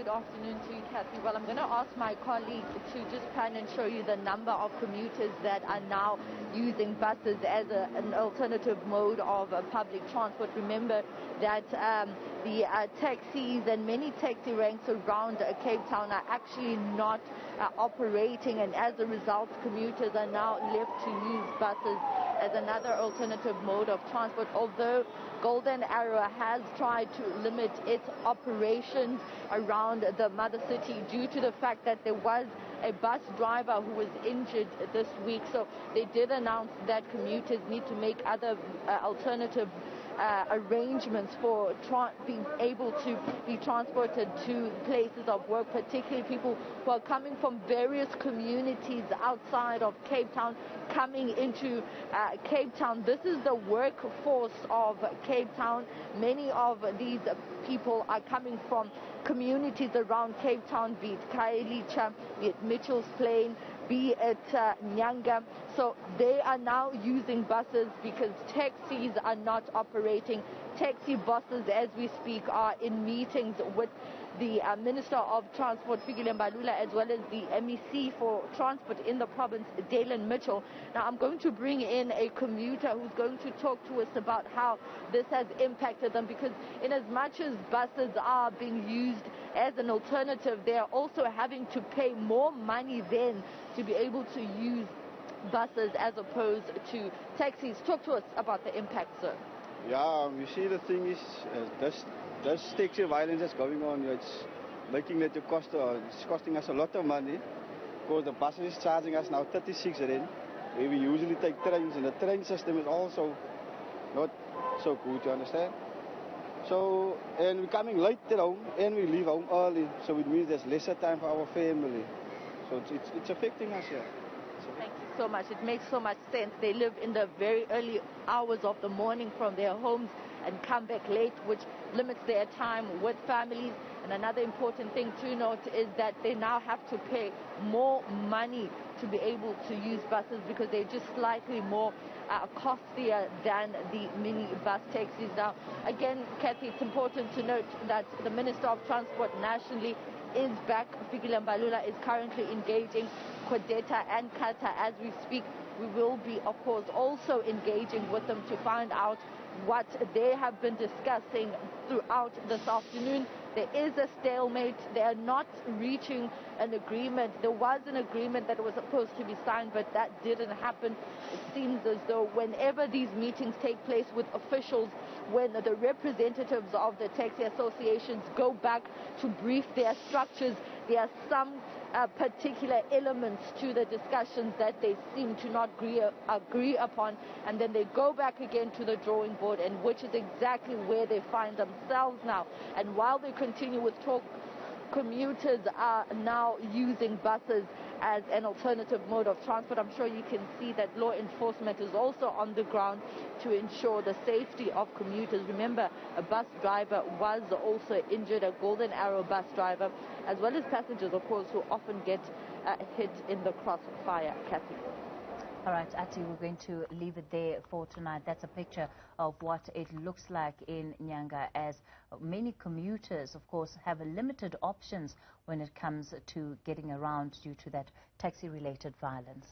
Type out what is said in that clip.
afternoon to you, Kathy. Well, I'm going to ask my colleague to just pan and show you the number of commuters that are now using buses as an alternative mode of public transport. Remember that the taxis and many taxi ranks around Cape Town are actually not operating, and as a result, commuters are now left to use buses as another alternative mode of transport. Although Golden Arrow has tried to limit its operations around the mother city due to the fact that there was a bus driver who was injured this week. So they did announce that commuters need to make other alternative arrangements for being able to be transported to places of work, particularly people who are coming from various communities outside of Cape Town, coming into Cape Town. This is the workforce of Cape Town. Many of these people are coming from communities around Cape Town, be it Khayelitsha, be it Mitchell's Plain, be it Nyanga. So they are now using buses because taxis are not operating. Taxi buses, as we speak, are in meetings with the Minister of Transport, Fikile Mbalula, as well as the MEC for Transport in the province, Dalen Mitchell. Now, I'm going to bring in a commuter who's going to talk to us about how this has impacted them, because in as much as buses are being used as an alternative, they are also having to pay more money then to be able to use buses as opposed to taxis. Talk to us about the impact, sir. Yeah, you see, the thing is, this taxi violence is going on. It's making it it's costing us a lot of money, because the bus is charging us now 36 rand, where we usually take trains, and the train system is also not so good, you understand? So, and we're coming late at home, and we leave home early, so it means there's lesser time for our family. So it's affecting us here. Thank you so much. It makes so much sense. They live in the very early hours of the morning from their homes and come back late, which limits their time with families. And another important thing to note is that they now have to pay more money to be able to use buses, because they're just slightly more costlier than the mini bus taxis. Now, again, Kathy, it's important to note that the Minister of Transport nationally is back. Fikile Mbalula is currently engaging Kodeta and Kata as we speak. We will be, of course, also engaging with them to find out what they have been discussing throughout this afternoon. There is a stalemate. They are not reaching an agreement. There was an agreement that was supposed to be signed, but that didn't happen. It seems as though whenever these meetings take place with officials, when the representatives of the taxi associations go back to brief their structures, there are some particular elements to the discussions that they seem to not agree upon, and then they go back again to the drawing board, and which is exactly where they find themselves now. And while they continue with talk, commuters are now using buses as an alternative mode of transport. I'm sure you can see that law enforcement is also on the ground to ensure the safety of commuters. Remember, a bus driver was also injured, a Golden Arrow bus driver, as well as passengers, of course, who often get hit in the crossfire. Kathy. All right, Athi, we're going to leave it there for tonight. That's a picture of what it looks like in Nyanga, as many commuters, of course, have limited options when it comes to getting around due to that taxi-related violence.